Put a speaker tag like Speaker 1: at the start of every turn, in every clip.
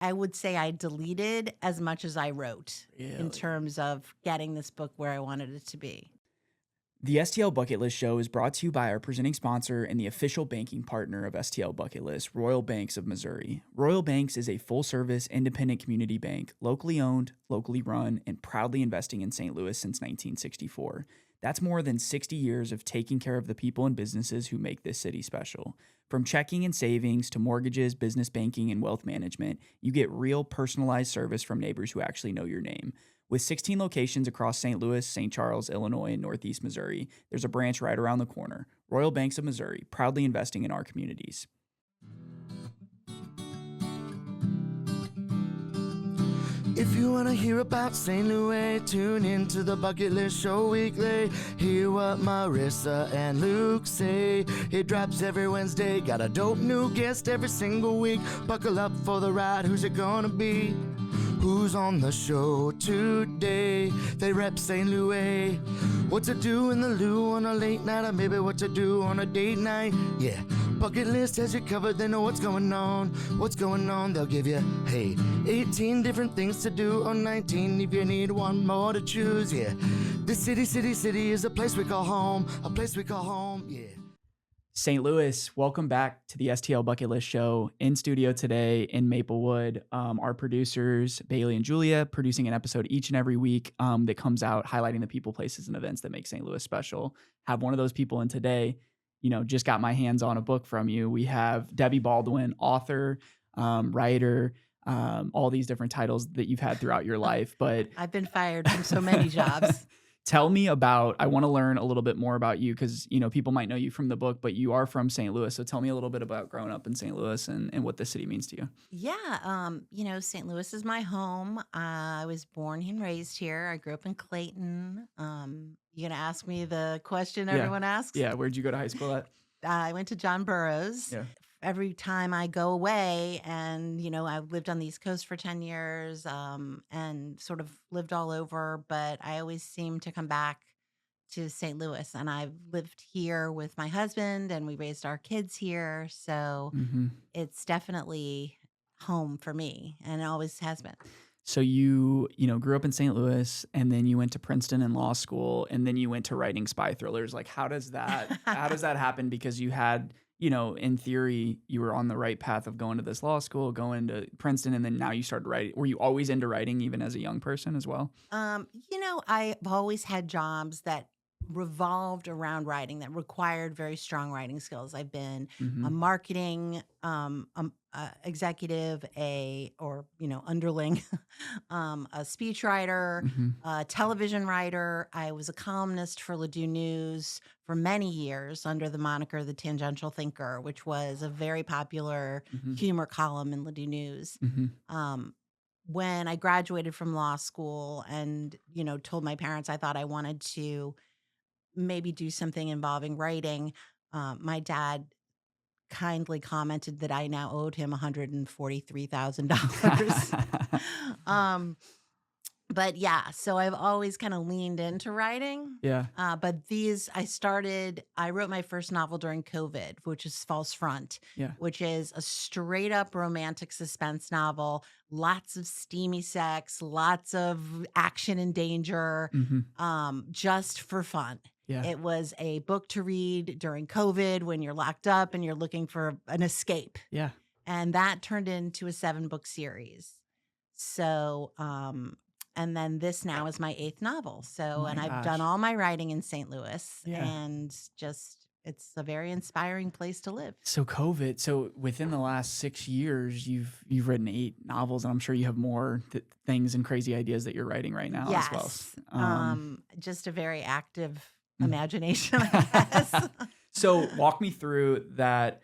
Speaker 1: I would say I deleted as much as I wrote in
Speaker 2: Really?
Speaker 1: terms of getting this book where I wanted it to be.
Speaker 2: The STL Bucket List Show is brought to you by our presenting sponsor and the official banking partner of STL Bucket List, Royal Banks of Missouri. Royal Banks is a full-service, independent community bank, locally owned, locally run, and proudly investing in St. Louis since 1964. That's more than 60 years of taking care of the people and businesses who make this city special. From checking and savings to mortgages, business banking, and wealth management, you get real personalized service from neighbors who actually know your name. With 16 locations across St. Louis, St. Charles, Illinois, and Northeast Missouri, there's a branch right around the corner. Royal Banks of Missouri, proudly investing in our communities.
Speaker 3: If you want to hear about St. Louis, tune into the Bucket List Show weekly. Hear what Marissa and Luke say. It drops every Wednesday. Got a dope new guest every single week. Buckle up for the ride. Who's it gonna be? Who's on the show today? They rep St. Louis. What to do in the loo on a late night, or maybe what to do on a date night. Yeah, Bucket List has you covered. They know what's going on. What's going on? They'll give you, hey, 18 different things to do, or 19 if you need one more to choose. Yeah, this city is a place we call home. A place we call home. Yeah.
Speaker 2: St. Louis, welcome back to the STL Bucket List Show. In studio today in Maplewood, our producers, Bailey and Julia, producing an episode each and every week that comes out highlighting the people, places, and events that make St. Louis special. Have one of those people in today. Just got my hands on a book from you. We have Debbie Baldwin, author, writer, all these different titles that you've had throughout your life. But
Speaker 1: I've been fired from so many jobs.
Speaker 2: tell me about, I want to learn a little bit more about you because, people might know you from the book, but you are from St. Louis. So tell me a little bit about growing up in St. Louis and what the city means to you.
Speaker 1: Yeah, St. Louis is my home. I was born and raised here. I grew up in Clayton. You gonna ask me the question everyone asks?
Speaker 2: Yeah. Where'd you go to high school at?
Speaker 1: I went to John Burroughs.
Speaker 2: Yeah.
Speaker 1: Every time I go away, and I've lived on the East Coast for 10 years, and sort of lived all over, but I always seem to come back to St. Louis. And I've lived here with my husband, and we raised our kids here, so
Speaker 2: Mm-hmm.
Speaker 1: it's definitely home for me, and it always has been.
Speaker 2: So you grew up in St. Louis, and then you went to Princeton in law school, and then you went to writing spy thrillers. Like, how does that happen? Because you had, in theory, you were on the right path of going to this law school, going to Princeton, and then now you started writing. Were you always into writing, even as a young person as well?
Speaker 1: I've always had jobs that revolved around writing that required very strong writing skills. I've been
Speaker 2: Mm-hmm.
Speaker 1: a marketing executive, underling, a speechwriter,
Speaker 2: Mm-hmm.
Speaker 1: a television writer. I was a columnist for Ladue News for many years under the moniker The Tangential Thinker, which was a very popular
Speaker 2: Mm-hmm.
Speaker 1: humor column in Ladue News.
Speaker 2: Mm-hmm.
Speaker 1: When I graduated from law school and, told my parents I thought I wanted to maybe do something involving writing, my dad kindly commented that I now owed him $143,000. But yeah, so I've always kind of leaned into writing.
Speaker 2: Yeah.
Speaker 1: But I wrote my first novel during COVID, which is False Front,
Speaker 2: Yeah.
Speaker 1: which is a straight up romantic suspense novel. Lots of steamy sex, lots of action and danger,
Speaker 2: Mm-hmm.
Speaker 1: just for fun.
Speaker 2: Yeah.
Speaker 1: It was a book to read during COVID when you're locked up and you're looking for an escape.
Speaker 2: Yeah.
Speaker 1: And that turned into a 7-book series. So, and then this now is my 8th novel. So,
Speaker 2: My
Speaker 1: and I've
Speaker 2: gosh.
Speaker 1: done all my writing in St. Louis,
Speaker 2: Yeah.
Speaker 1: and it's a very inspiring place to live.
Speaker 2: So within the last 6 years, you've written 8 novels, and I'm sure you have more things and crazy ideas that you're writing right now as well.
Speaker 1: Yes. Just a very active imagination, I guess.
Speaker 2: So walk me through that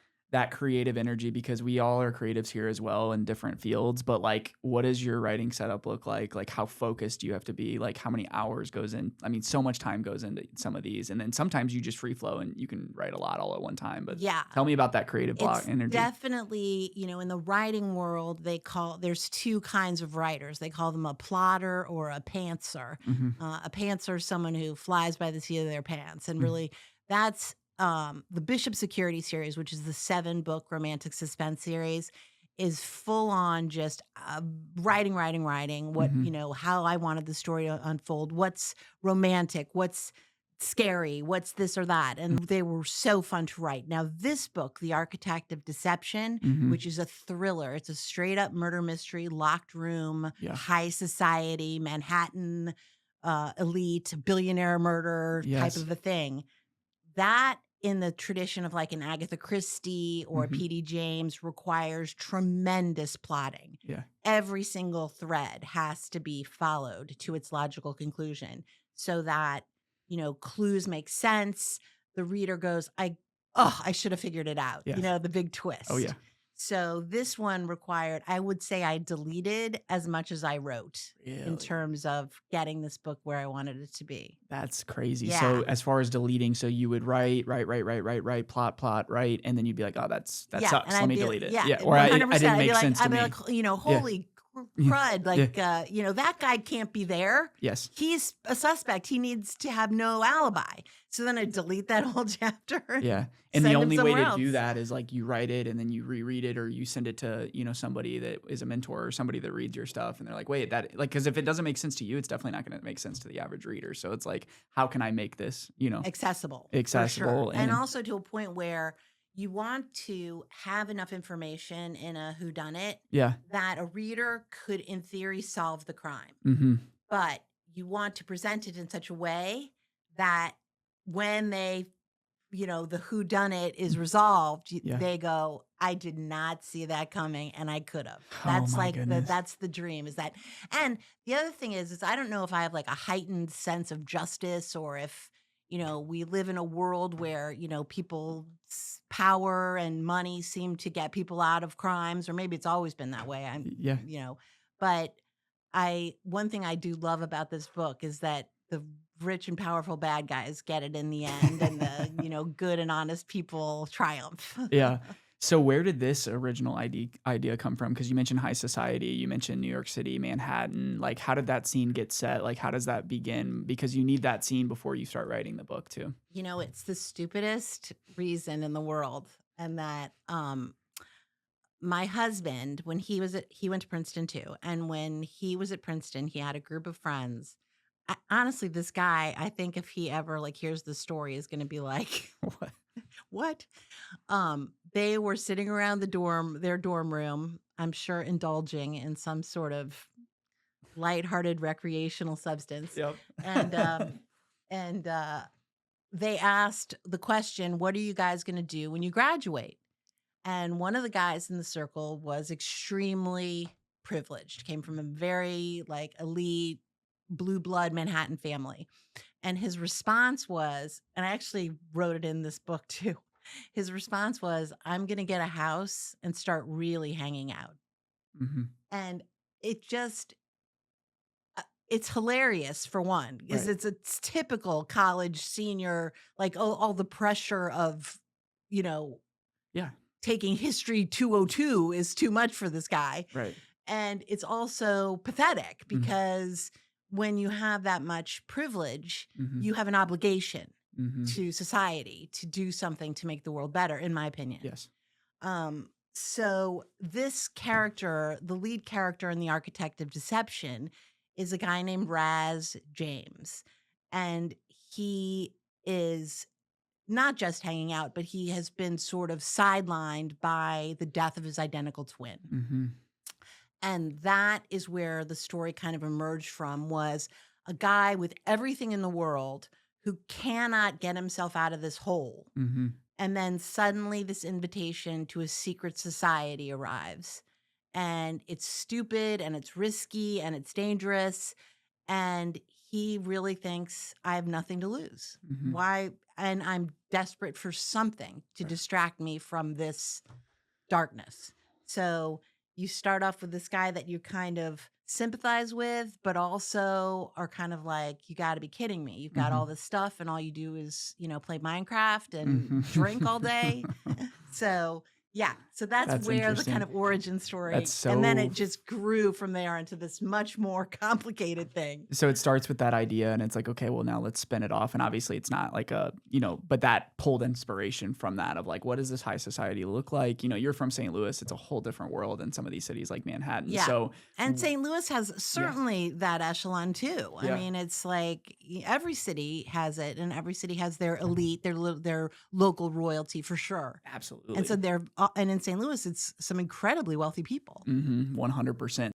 Speaker 2: creative energy, because we all are creatives here as well in different fields. But like, what does your writing setup look like? Like, how focused do you have to be? Like, how many hours goes in? I mean, so much time goes into some of these, and then sometimes you just free flow and you can write a lot all at one time. But
Speaker 1: yeah,
Speaker 2: tell me about that creative block
Speaker 1: it's
Speaker 2: energy.
Speaker 1: definitely, in the writing world, there's 2 kinds of writers. They call them a plotter or a pantser.
Speaker 2: Mm-hmm.
Speaker 1: A pantser is someone who flies by the seat of their pants, and
Speaker 2: Mhm.
Speaker 1: really that's the Bishop Security series, which is the 7-book romantic suspense series, is full on just writing, what,
Speaker 2: Mhm.
Speaker 1: how I wanted the story to unfold, what's romantic, what's scary, what's this or that. And they were so fun to write. Now, this book, The Architect of Deception,
Speaker 2: Mhm.
Speaker 1: which is a thriller, it's a straight up murder mystery, locked room,
Speaker 2: Yeah.
Speaker 1: high society, Manhattan, elite, billionaire murder type
Speaker 2: Yes.
Speaker 1: of a thing. That in the tradition of like an Agatha Christie or a
Speaker 2: Mhm.
Speaker 1: P.D. James requires tremendous plotting.
Speaker 2: Yeah.
Speaker 1: Every single thread has to be followed to its logical conclusion so that, clues make sense. The reader goes, I should have figured it out,
Speaker 2: Yes.
Speaker 1: the big
Speaker 2: Oh, yeah.
Speaker 1: twist. So this one required, I would say I deleted as much as I wrote in
Speaker 2: Really?
Speaker 1: terms of getting this book where I wanted it to be.
Speaker 2: That's crazy.
Speaker 1: Yeah.
Speaker 2: So as far as deleting, so you would write, plot, write, and then you'd be like, "Oh, that
Speaker 1: Yeah, and
Speaker 2: sucks. Let
Speaker 1: I'd
Speaker 2: me
Speaker 1: be
Speaker 2: delete it."
Speaker 1: yeah,
Speaker 2: Yeah, or I it
Speaker 1: 100%.
Speaker 2: didn't make sense to
Speaker 1: I'd be
Speaker 2: me.
Speaker 1: like,
Speaker 2: Yeah.
Speaker 1: holy
Speaker 2: Yeah.
Speaker 1: crud,
Speaker 2: Yeah.
Speaker 1: like, that guy can't be there.
Speaker 2: Yes.
Speaker 1: He's a suspect. He needs to have no alibi. So then I delete that whole chapter and
Speaker 2: Yeah. And the
Speaker 1: send him
Speaker 2: only way
Speaker 1: somewhere
Speaker 2: to do
Speaker 1: else.
Speaker 2: that is like you write it and then you reread it or you send it to, somebody that is a mentor or somebody that reads your stuff and they're like, "Wait, that like cuz if it doesn't make sense to you, it's definitely not going to make sense to the average reader." So it's like, how can I make this,
Speaker 1: Accessible, for sure.
Speaker 2: accessible
Speaker 1: And
Speaker 2: and
Speaker 1: also to a point where you want to have enough information in a whodunit
Speaker 2: yeah.
Speaker 1: that a reader could, in theory, solve the crime.
Speaker 2: Mhm.
Speaker 1: But you want to present it in such a way that when they, the whodunit is resolved,
Speaker 2: Yeah.
Speaker 1: they go, I did not see that coming and I could have.
Speaker 2: Oh
Speaker 1: That's
Speaker 2: my
Speaker 1: like
Speaker 2: goodness.
Speaker 1: that's the dream is that. And the other thing is I don't know if I have like a heightened sense of justice or if, we live in a world where, people's power and money seem to get people out of crimes, or maybe it's always been that way.
Speaker 2: Yeah.
Speaker 1: But one thing I do love about this book is that the rich and powerful bad guys get it in the end and the, good and honest people triumph.
Speaker 2: Yeah. So where did this original idea come from? Because you mentioned high society, you mentioned New York City, Manhattan. Like, how did that scene get set? Like, how does that begin? Because you need that scene before you start writing the book, too.
Speaker 1: It's the stupidest reason in the world. And that my husband, when he went to Princeton too. And when he was at Princeton, he had a group of friends. Honestly, this guy, I think if he ever like hears the story, is going to be like,
Speaker 2: What?
Speaker 1: what? They were sitting around their dorm room, I'm sure indulging in some sort of lighthearted recreational substance.
Speaker 2: Yep.
Speaker 1: And and they asked the question, what are you guys going to do when you graduate? And one of the guys in the circle was extremely privileged, came from a very like elite blue blood Manhattan family. And his response was, and I actually wrote it in this book too. His response was, I'm going to get a house and start really hanging out.
Speaker 2: Mhm.
Speaker 1: And it just, it's hilarious for one, because
Speaker 2: Right.
Speaker 1: it's typical college senior, like all the pressure of, you know,
Speaker 2: Yeah.
Speaker 1: taking history 202 is too much for this guy.
Speaker 2: Right.
Speaker 1: And it's also pathetic
Speaker 2: Mhm.
Speaker 1: because when you have that much privilege,
Speaker 2: Mhm.
Speaker 1: you have an obligation
Speaker 2: Mhm.
Speaker 1: to society to do something to make the world better, in my opinion.
Speaker 2: Yes.
Speaker 1: So this character, the lead character in The Architect of Deception, is a guy named Raz James. And he is not just hanging out, but he has been sort of sidelined by the death of his identical twin.
Speaker 2: Mhm.
Speaker 1: And that is where the story kind of emerged from, was a guy with everything in the world who cannot get himself out of this hole.
Speaker 2: Mhm.
Speaker 1: And then suddenly this invitation to a secret society arrives. And it's stupid and it's risky and it's dangerous. And he really thinks I have nothing to lose.
Speaker 2: Mhm.
Speaker 1: Why? And I'm desperate for something to
Speaker 2: Right.
Speaker 1: distract me from this darkness. So you start off with this guy that you kind of sympathize with, but also are kind of like, you got to be kidding me. You've got all
Speaker 2: Mhm.
Speaker 1: this stuff and all you do is, play Minecraft and
Speaker 2: Mhm.
Speaker 1: drink all day. So Yeah, so that's
Speaker 2: That's
Speaker 1: where the kind
Speaker 2: interesting.
Speaker 1: of origin
Speaker 2: That's
Speaker 1: story, and then
Speaker 2: so
Speaker 1: it just grew from there into this much more complicated thing.
Speaker 2: So it starts with that idea and it's like, okay, well now let's spin it off. And obviously it's not like a, but that pulled inspiration from that of like, what does this high society look like? You're from St. Louis. It's a whole different world than some of these cities like Manhattan.
Speaker 1: Yeah.
Speaker 2: So
Speaker 1: And
Speaker 2: w-
Speaker 1: St. Louis has
Speaker 2: yeah,
Speaker 1: certainly that echelon too. I
Speaker 2: yeah,
Speaker 1: mean, it's like every city has it, and every city has their elite, their local royalty for sure. And so
Speaker 2: absolutely.
Speaker 1: and in St. Louis, it's some incredibly wealthy people.
Speaker 2: 100%.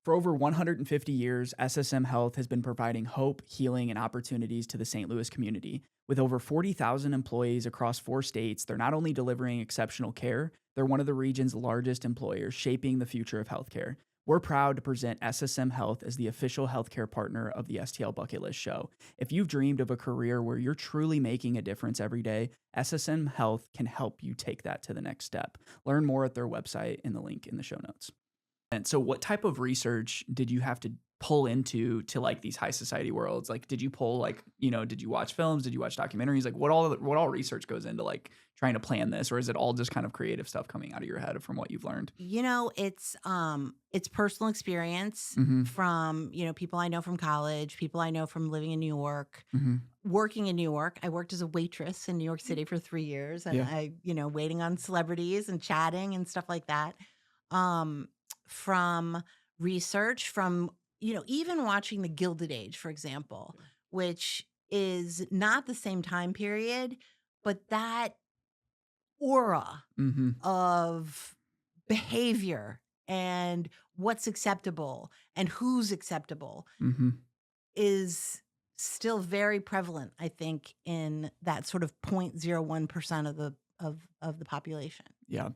Speaker 2: For over 150 years, SSM Health has been providing hope, healing, and opportunities to the St. Louis community. With over 40,000 employees across 4 states, they're not only delivering exceptional care, they're one of the region's largest employers, shaping the future of healthcare. We're proud to present SSM Health as the official healthcare partner of the STL Bucket List Show. If you've dreamed of a career where you're truly making a difference every day, SSM Health can help you take that to the next step. Learn more at their website in the link in the show notes. And so what type of research did you have to pull into to like these high society worlds? Like, did you pull like, did you watch films? Did you watch documentaries? Like what all research goes into like trying to plan this? Or is it all just kind of creative stuff coming out of your head from what you've learned?
Speaker 1: It's personal experience
Speaker 2: Mm-hmm.
Speaker 1: from, people I know from college, people I know from living in New York,
Speaker 2: Mm-hmm.
Speaker 1: working in New York. I worked as a waitress in New York City for 3 years, and
Speaker 2: Yeah.
Speaker 1: waiting on celebrities and chatting and stuff like that. Um, from research, from, even watching the Gilded Age, for example, which is not the same time period, but that aura
Speaker 2: Mm-hmm.
Speaker 1: of behavior and what's acceptable and who's acceptable
Speaker 2: Mm-hmm.
Speaker 1: is still very prevalent, I think, in that sort of 0.01% of the population.
Speaker 2: Yeah.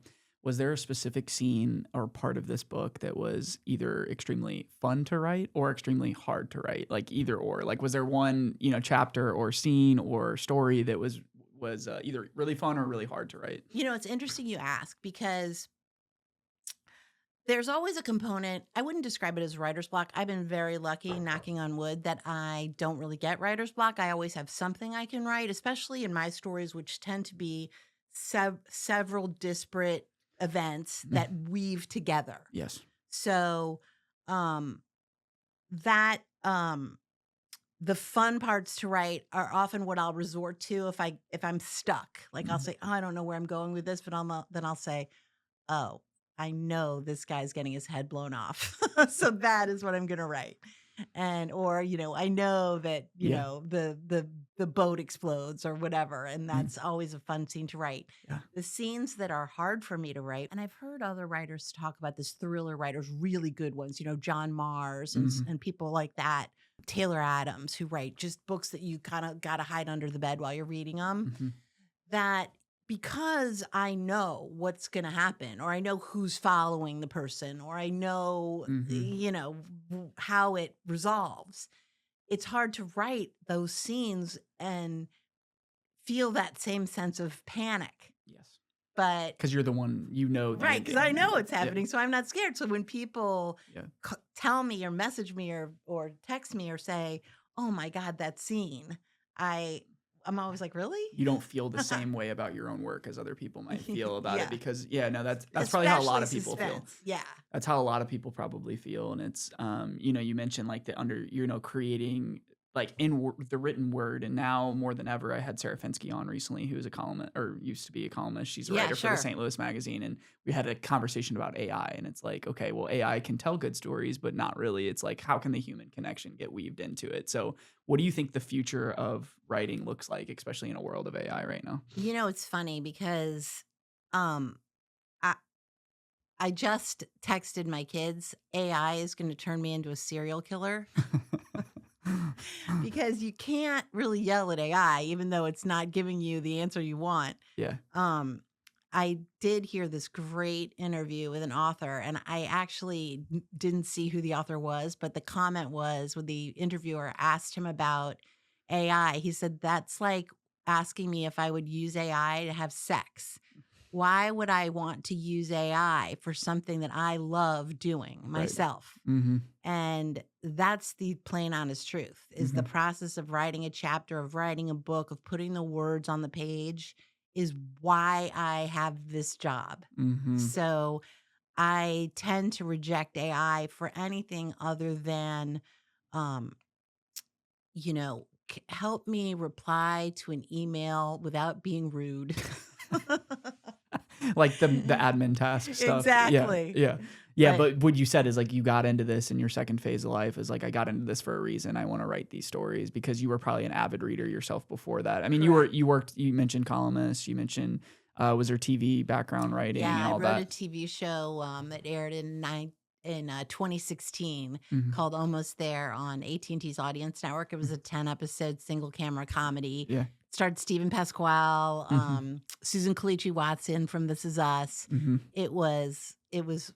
Speaker 2: Was there a specific scene or part of this book that was either extremely fun to write or extremely hard to write? Like either or. Like was there one, chapter or scene or story that was either really fun or really hard to write?
Speaker 1: It's interesting you ask, because there's always a component. I wouldn't describe it as writer's block. I've been very lucky, knocking on wood, that I don't really get writer's block. I always have something I can write, especially in my stories, which tend to be several disparate events
Speaker 2: Mm.
Speaker 1: that weave together.
Speaker 2: Yes.
Speaker 1: So um, that the fun parts to write are often what I'll resort to if I'm stuck. Like I'll
Speaker 2: Mhm.
Speaker 1: say, "Oh, I don't know where I'm going with this," but then I'll say, "Oh, I know this guy's getting his head blown off." So that is what I'm gonna write. Or, I know that,
Speaker 2: Yeah.
Speaker 1: the boat explodes or whatever, and
Speaker 2: Mm.
Speaker 1: that's always a fun scene to write.
Speaker 2: Yeah.
Speaker 1: The scenes that are hard for me to write, and I've heard other writers talk about this, thriller writers, really good ones, John Mars
Speaker 2: Mhm.
Speaker 1: and people like that, Taylor Adams, who write just books that you kind of got to hide under the bed while you're reading them,
Speaker 2: Mhm.
Speaker 1: that because I know what's going to happen, or I know who's following the person, or I know,
Speaker 2: Mhm.
Speaker 1: how it resolves, it's hard to write those scenes and feel that same sense of panic.
Speaker 2: Yes.
Speaker 1: But
Speaker 2: Because you're the one, the
Speaker 1: right, because
Speaker 2: ending.
Speaker 1: I know it's
Speaker 2: Yeah.
Speaker 1: happening, so I'm not scared. So when people
Speaker 2: Yeah.
Speaker 1: tell me or message me or text me or say, "Oh my God, that scene," I'm always like, "Really?"
Speaker 2: You don't feel the same way about your own work as other people might feel about it
Speaker 1: Yeah,
Speaker 2: because no, that's probably how a lot
Speaker 1: especially
Speaker 2: of people feel.
Speaker 1: suspense. Yeah.
Speaker 2: That's how a lot of people probably feel, and it's you mentioned like the under creating like the written word, and now more than ever, I had Sarah Fensky on recently, who is a columnist or used to be a columnist. She's a
Speaker 1: Yeah,
Speaker 2: writer for the
Speaker 1: sure.
Speaker 2: St. Louis Magazine, and we had a conversation about AI, and it's like, okay, well, AI can tell good stories, but not really. It's like, how can the human connection get weaved into it? So, what do you think the future of writing looks like, especially in a world of AI right now?
Speaker 1: It's funny because um I I just texted my kids, AI is going to turn me into a serial killer, because you can't really yell at AI even though it's not giving you the answer you want.
Speaker 2: Yeah.
Speaker 1: Um, I did hear this great interview with an author, and I actually didn't see who the author was, but the comment was, when the interviewer asked him about AI, he said, "That's like asking me if I would use AI to have sex. Why would I want to use AI for something that I love doing
Speaker 2: Right.
Speaker 1: myself?"
Speaker 2: Mm-hmm.
Speaker 1: And that's the plain honest truth, is the
Speaker 2: Mm-hmm.
Speaker 1: process of writing a chapter, of writing a book, of putting the words on the page is why I have this job.
Speaker 2: Mhm.
Speaker 1: So I tend to reject AI for anything other than, um, help me reply to an email without being rude.
Speaker 2: Like the admin task stuff. Yeah,
Speaker 1: Exactly.
Speaker 2: yeah. Yeah,
Speaker 1: But
Speaker 2: but what you said is, like, you got into this in your second phase of life is, like, "I got into this for a reason. I wanna write these stories," because you were probably an avid reader yourself before that. I mean,
Speaker 1: correct.
Speaker 2: you mentioned columnist, you mentioned, was there TV background writing
Speaker 1: Yeah,
Speaker 2: and
Speaker 1: I
Speaker 2: all
Speaker 1: wrote a
Speaker 2: that?
Speaker 1: TV show that aired in 2016
Speaker 2: Mhm.
Speaker 1: called Almost There on AT&T's Audience Network. It was
Speaker 2: Mm.
Speaker 1: a 10-episode single camera comedy.
Speaker 2: Yeah.
Speaker 1: Starred Stephen Pasquale,
Speaker 2: Mhm.
Speaker 1: Susan Kalichi Watson from This Is Us.
Speaker 2: Mhm.
Speaker 1: It was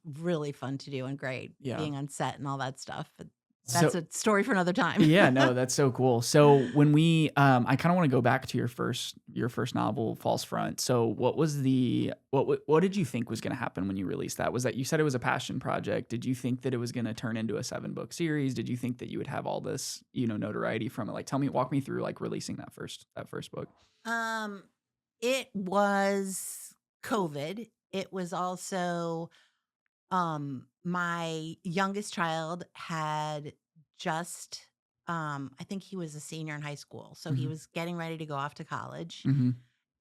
Speaker 1: really fun to do and great
Speaker 2: Yeah.
Speaker 1: being on set and all that stuff. But that's
Speaker 2: So
Speaker 1: a story for another time.
Speaker 2: yeah, no, that's so cool. So when I kind of want to go back to your first novel, False Front. So what did you think was going to happen when you released that? Was that you said it was a passion project? Did you think that it was going to turn into a 7-book series? Did you think that you would have all this, notoriety from it? Like, walk me through like releasing that first book.
Speaker 1: Um, it was COVID. It was also my youngest child had just I think he was a senior in high school. So he
Speaker 2: Hmm.
Speaker 1: was getting ready to go off to college.
Speaker 2: Hmm.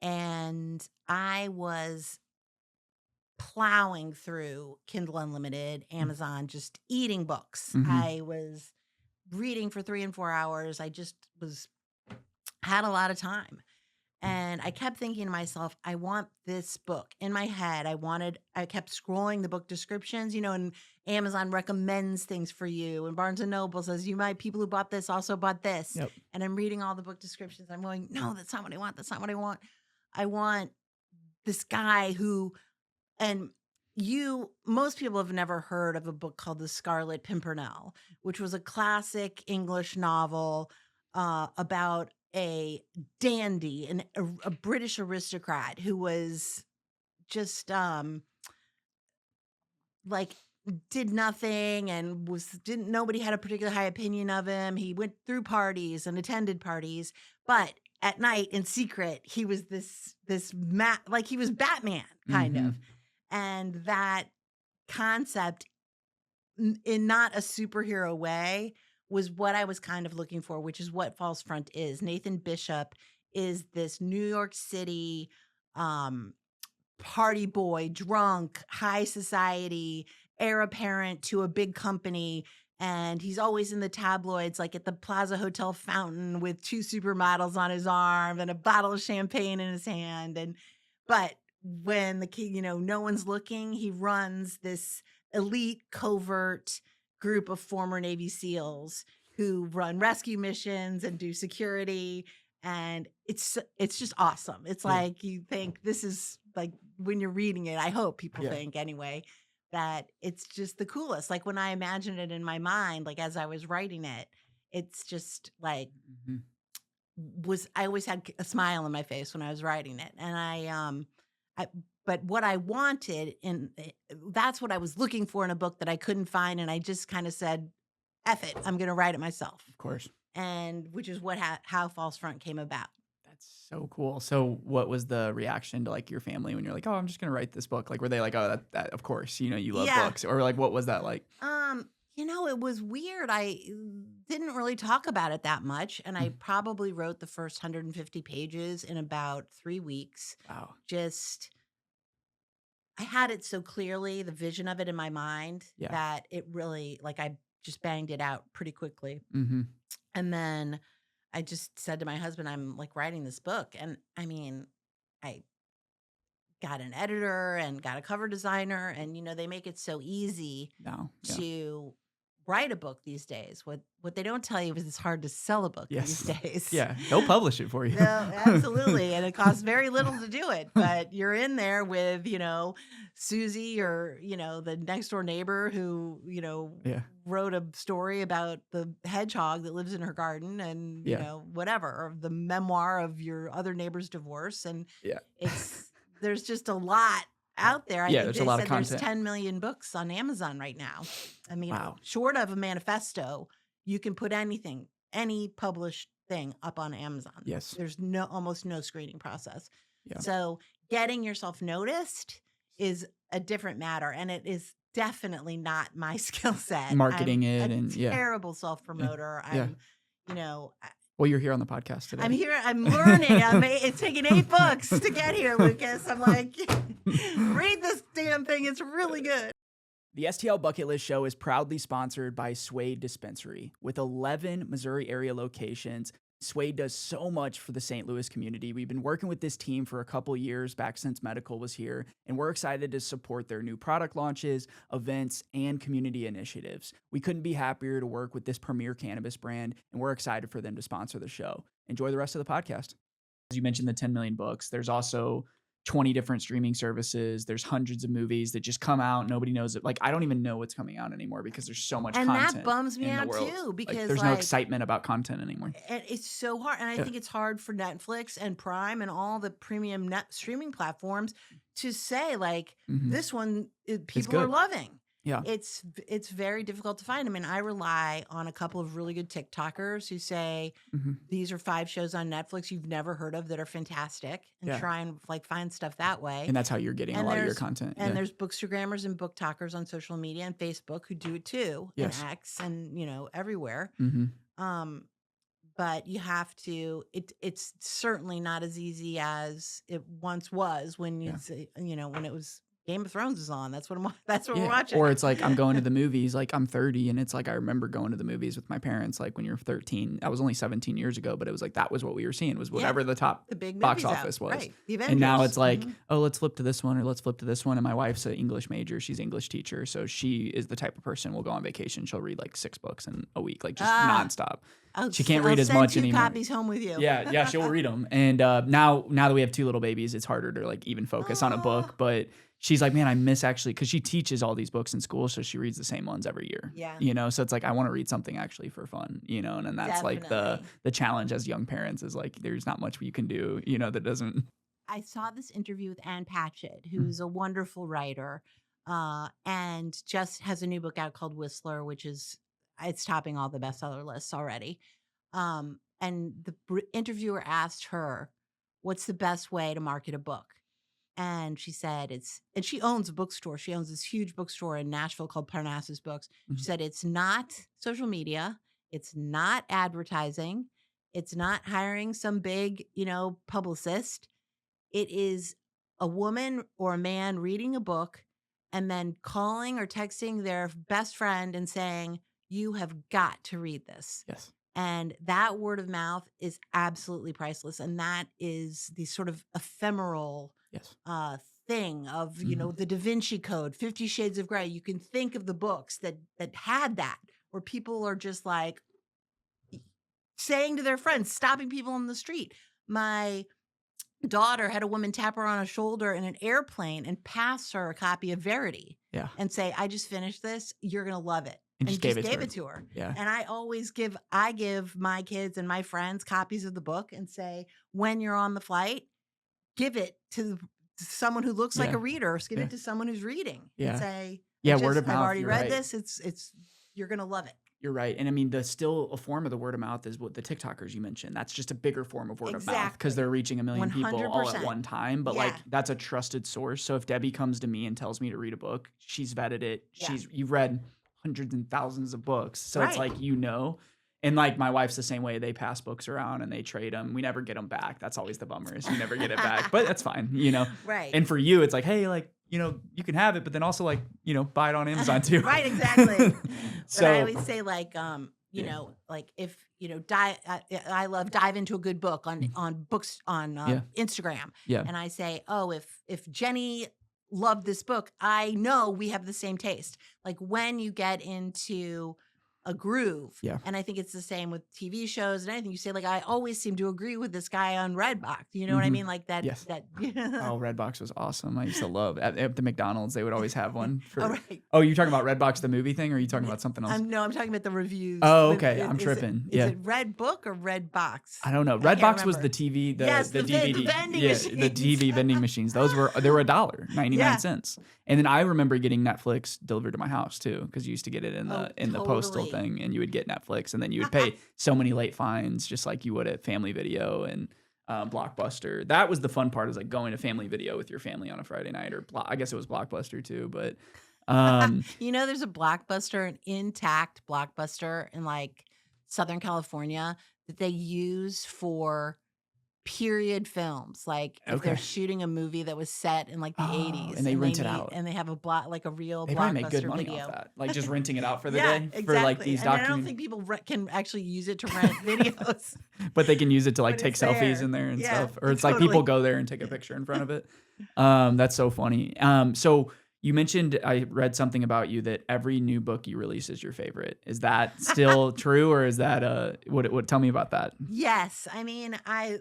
Speaker 1: And I was plowing through Kindle Unlimited, Amazon, just eating books.
Speaker 2: Hmm.
Speaker 1: I was reading for 3 and 4 hours. I just was had a lot of time. And I kept thinking to myself, I want this book in my head. I kept scrolling the book descriptions, and Amazon recommends things for you. And Barnes and Noble says, people who bought this also bought this.
Speaker 2: Yep.
Speaker 1: And I'm reading all the book descriptions. I'm going, no, that's not what I want. That's not what I want. I want this guy and most people have never heard of a book called The Scarlet Pimpernel, which was a classic English novel about a dandy, a British aristocrat who was just like did nothing and was didn't nobody had a particular high opinion of him. He went through parties and attended parties, but at night in secret he was like he was Batman kind
Speaker 2: Hmm.
Speaker 1: of. And that concept in not a superhero way was what I was kind of looking for, which is what False Front is. Nathan Bishop is this New York City um, party boy, drunk, high society, heir apparent to a big company. And he's always in the tabloids, like at the Plaza Hotel fountain with 2 supermodels on his arm and a bottle of champagne in his hand. But when the kid, no one's looking, he runs this elite covert group of former Navy SEALs who run rescue missions and do security. And it's just awesome. It's
Speaker 2: Yeah.
Speaker 1: like you think this is like when you're reading it, I hope people
Speaker 2: Yeah.
Speaker 1: think anyway, that it's just the coolest. Like when I imagined it in my mind, like as I was writing it, it's just like
Speaker 2: Mhm.
Speaker 1: I always had a smile on my face when I was writing it. And I but what I wanted that's what I was looking for in a book that I couldn't find. And I just kind of said, F it, I'm going to write it myself.
Speaker 2: Of course.
Speaker 1: And which is how False Front came about.
Speaker 2: That's so cool. So what was the reaction to like your family when you're like, "Oh, I'm just going to write this book?" Like, were they like, "Oh, that of course, you love
Speaker 1: Yeah.
Speaker 2: books." Or like, what was that like?
Speaker 1: It was weird. I didn't really talk about it that much. And I
Speaker 2: Mm.
Speaker 1: probably wrote the first 150 pages in about 3 weeks.
Speaker 2: Wow.
Speaker 1: Just, I had it so clearly, the vision of it in my mind,
Speaker 2: Yeah.
Speaker 1: that it really, like, I just banged it out pretty quickly.
Speaker 2: Mhm.
Speaker 1: And then I just said to my husband, I'm like writing this book. And I mean, I got an editor and got a cover designer. And, they make it so easy
Speaker 2: No. Yeah.
Speaker 1: to write a book these days. What they don't tell you is it's hard to sell a book these
Speaker 2: Yes.
Speaker 1: days.
Speaker 2: Yeah. They'll publish it for you.
Speaker 1: No, absolutely. And it costs very little to do it. But you're in there with, Susie or, the next door neighbor who,
Speaker 2: Yeah.
Speaker 1: wrote a story about the hedgehog that lives in her garden and,
Speaker 2: Yeah.
Speaker 1: whatever, or the memoir of your other neighbor's divorce. And
Speaker 2: Yeah.
Speaker 1: there's just a lot out there. I
Speaker 2: Yeah,
Speaker 1: think
Speaker 2: there's
Speaker 1: they
Speaker 2: a lot of
Speaker 1: said there's
Speaker 2: content.
Speaker 1: 10 million books on Amazon right now. I mean,
Speaker 2: Wow.
Speaker 1: short of a manifesto, you can put any published thing up on Amazon.
Speaker 2: Yes.
Speaker 1: There's almost no screening process.
Speaker 2: Yeah.
Speaker 1: So getting yourself noticed is a different matter, and it is definitely not my skill set.
Speaker 2: Marketing
Speaker 1: I'm
Speaker 2: it
Speaker 1: a
Speaker 2: and yeah.
Speaker 1: terrible self-promoter.
Speaker 2: Yeah.
Speaker 1: You know,
Speaker 2: Well, you're here on the podcast today.
Speaker 1: I'm here. I'm learning. It's taken 8 books to get here, Lucas. I'm like, read this damn thing. It's really good.
Speaker 2: The STL Bucket List Show is proudly sponsored by Suede Dispensary. With 11 Missouri area locations, Suede does so much for the St. Louis community. We've been working with this team for a couple years back since medical was here, and we're excited to support their new product launches, events, and community initiatives. We couldn't be happier to work with this premier cannabis brand, and we're excited for them to sponsor the show. Enjoy the rest of the podcast. As you mentioned, the 10 million books. There's also 20 different streaming services. There's hundreds of movies that just come out. Nobody knows it. Like, I don't even know what's coming out anymore because there's so much content.
Speaker 1: And that bums me
Speaker 2: in the
Speaker 1: out
Speaker 2: world.
Speaker 1: too, because
Speaker 2: there's no excitement about content anymore.
Speaker 1: And it's so hard. And I think it's hard for Netflix and Prime and all the premium net streaming platforms to say, like, this one people are loving.
Speaker 2: Yeah.
Speaker 1: It's very difficult to find. I mean, I rely on a couple of really good TikTokers who say, these are 5 shows on Netflix you've never heard of that are fantastic, and try and like find stuff that way.
Speaker 2: And that's how you're getting a lot of your content.
Speaker 1: And there's Bookstagrammers and book talkers on social media and Facebook who do it too, and X and, you know, everywhere. But you have to, it's certainly not as easy as it once was when you know, when it was Game of Thrones is on. That's what we're watching.
Speaker 2: Or it's like I'm going to the movies. Like I'm 30, and it's like I remember going to the movies with my parents. Like when you're 13, I was only 17 years ago, but it was like that was what we were seeing was whatever the top
Speaker 1: big
Speaker 2: box office was.
Speaker 1: Right. The
Speaker 2: and now it's like, oh, let's flip to this one or let's flip to this one. And my wife's an English major. She's an English teacher, so she is the type of person we'll go on vacation. She'll read like 6 books in a week, like just nonstop. She can't read as much anymore.
Speaker 1: Copies home with you.
Speaker 2: Yeah, she'll read them. And now that we have 2 little babies, it's harder to like even focus on a book, but. She's like, man, I miss actually, because she teaches all these books in school, so she reads the same ones every year.
Speaker 1: Yeah.
Speaker 2: You know, so it's like, I want to read something actually for fun, you know, and that's like the challenge as young parents is like, there's not much you can do, you know, that doesn't.
Speaker 1: I saw this interview with Ann Patchett, who's a wonderful writer, and just has a new book out called Whistler, which is, it's topping all the bestseller lists already. And the interviewer asked her, what's the best way to market a book? And she said and she owns a bookstore. She owns this huge bookstore in Nashville called Parnassus Books. She said, it's not social media. It's not advertising. It's not hiring some big, you know, publicist. It is a woman or a man reading a book and then calling or texting their best friend and saying, you have got to read this.
Speaker 2: Yes.
Speaker 1: And that word of mouth is absolutely priceless. And that is the sort of ephemeral thing of, you know, the Da Vinci Code, 50 Shades of Grey. You can think of the books that had that, where people are just like saying to their friends, stopping people on the street. My daughter had a woman tap her on a shoulder in an airplane and pass her a copy of Verity and say, I just finished this. You're going to love it. And just gave it to her.
Speaker 2: Yeah.
Speaker 1: And I always give my kids and my friends copies of the book and say, when you're on the flight, give it to someone who looks like a reader. Give it to someone who's reading. And say,
Speaker 2: word of mouth.
Speaker 1: I've already read this. It's you're gonna love it.
Speaker 2: You're right. And I mean, still a form of the word of mouth is what the TikTokers you mentioned. That's just a bigger form of word of mouth because they're reaching 1 million people all at one time. But like that's a trusted source. So if Debbie comes to me and tells me to read a book, she's vetted it. You've read hundreds and thousands of books. So it's like, you know, and like my wife's the same way. They pass books around and they trade them. We never get them back. That's always the bummer is you never get it back, but that's fine, you know?
Speaker 1: Right.
Speaker 2: And for you, it's like, hey, like, you know, you can have it, but then also like, you know, buy it on Amazon too.
Speaker 1: Right. Exactly.
Speaker 2: So
Speaker 1: but I always say like, you know, like if, you know, I love dive into a good book on books on Instagram. Yeah. And I say, oh, if Jenny loved this book, I know we have the same taste. Like when you get into a groove.
Speaker 2: Yeah.
Speaker 1: And I think it's the same with TV shows and anything. You say, like, I always seem to agree with this guy on Redbox. You know what I mean? Like that.
Speaker 2: Yes.
Speaker 1: That
Speaker 2: Oh, Redbox was awesome. I used to love at the McDonald's. They would always have one. For,
Speaker 1: right.
Speaker 2: Oh, you're talking about Redbox, the movie thing, or are you talking about something else?
Speaker 1: No, I'm talking about the reviews.
Speaker 2: Oh, okay. I'm tripping.
Speaker 1: Is it Red Book or Red Box?
Speaker 2: I don't know. Redbox was the TV, the DVD,
Speaker 1: the vending machines.
Speaker 2: The TV vending machines. Those were $1.99. And then I remember getting Netflix delivered to my house too, because you used to get it in the postal thing, and you would get Netflix, and then you would pay so many late fines, just like you would at Family Video, and Blockbuster. That was the fun part, is like going to Family Video with your family on a Friday night, or I guess it was Blockbuster too, but um,
Speaker 1: There's a Blockbuster, an intact Blockbuster in like Southern California that they use for period films. Like if they're
Speaker 2: okay.
Speaker 1: shooting a movie that was set in like the
Speaker 2: Oh,
Speaker 1: 80s
Speaker 2: and they
Speaker 1: and they
Speaker 2: rent it
Speaker 1: need
Speaker 2: out.
Speaker 1: and they have like a real
Speaker 2: They probably make good
Speaker 1: Blockbuster
Speaker 2: money off
Speaker 1: video.
Speaker 2: that, like just renting it out for the
Speaker 1: Yeah,
Speaker 2: day for like
Speaker 1: exactly.
Speaker 2: these
Speaker 1: And I don't
Speaker 2: document,
Speaker 1: think people can actually use it to rent videos,
Speaker 2: but they can use it to like
Speaker 1: but
Speaker 2: take
Speaker 1: it's
Speaker 2: selfies
Speaker 1: there.
Speaker 2: in there and
Speaker 1: Yeah,
Speaker 2: stuff. Or it's like
Speaker 1: totally.
Speaker 2: people go there and take a picture in front of it. That's so funny. So you mentioned, I read something about you that every new book you release is your favorite. Is that still true, or is that what? Tell me about that.
Speaker 1: Yes, I mean,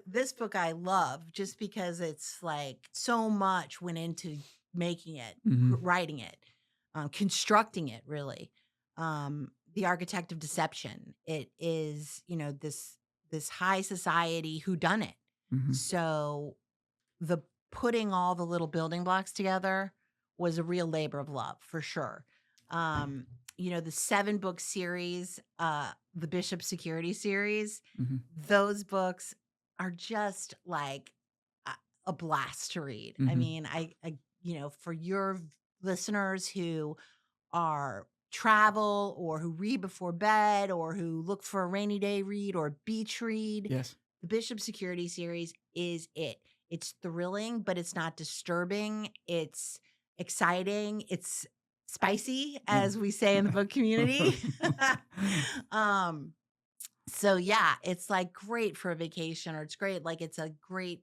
Speaker 1: this book I love just because it's like so much went into making it,
Speaker 2: Hmm.
Speaker 1: writing it, constructing it really. The Architect of Deception. It is, this high society whodunit.
Speaker 2: Hmm.
Speaker 1: So the putting all the little building blocks together was a real labor of love for sure. Um, the 7-book series, the Bishop Security series,
Speaker 2: Hmm.
Speaker 1: those books are just like a, a blast to read. I
Speaker 2: Hmm.
Speaker 1: mean, for your listeners who are travel or who read before bed or who look for a rainy day read or a beach read,
Speaker 2: Yes.
Speaker 1: the Bishop Security series is it. It's thrilling, but it's not disturbing. It's exciting. It's spicy,
Speaker 2: Yeah.
Speaker 1: as we say in the book community. um, so yeah, it's like great for a vacation, or it's great. Like it's a great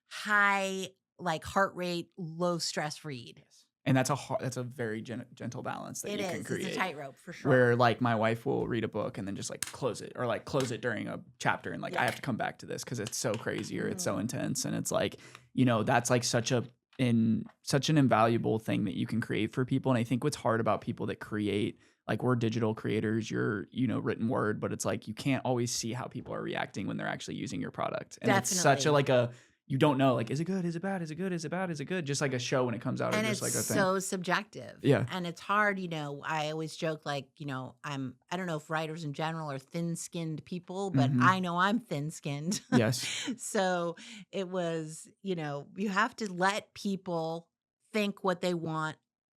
Speaker 1: high, like heart rate, low stress read.
Speaker 2: Yes. And that's a very gentle balance that
Speaker 1: It
Speaker 2: you can
Speaker 1: is. It's a
Speaker 2: create.
Speaker 1: tightrope for sure.
Speaker 2: Where like my wife will read a book and then just like close it, or like close it during a chapter, and like I
Speaker 1: Yeah.
Speaker 2: have to come back to this because it's so crazy or it's so
Speaker 1: Mhm.
Speaker 2: intense, and it's like, that's like such an invaluable thing that you can create for people. And I think what's hard about people that create, like, we're digital creators, you're written word, but it's like you can't always see how people are reacting when they're actually using your product, and it's such a
Speaker 1: Definitely.
Speaker 2: like a you don't know, like, is it good? Is it bad? Is it good? Is it bad? Is it good? Just like a show when it comes out, or
Speaker 1: And
Speaker 2: just
Speaker 1: it's
Speaker 2: like a thing.
Speaker 1: so subjective.
Speaker 2: Yeah.
Speaker 1: And it's hard, I always joke like, I don't know if writers in general are thin-skinned people, but
Speaker 2: Hmm.
Speaker 1: I know I'm thin-skinned.
Speaker 2: Yes.
Speaker 1: So it was, you have to let people think what they want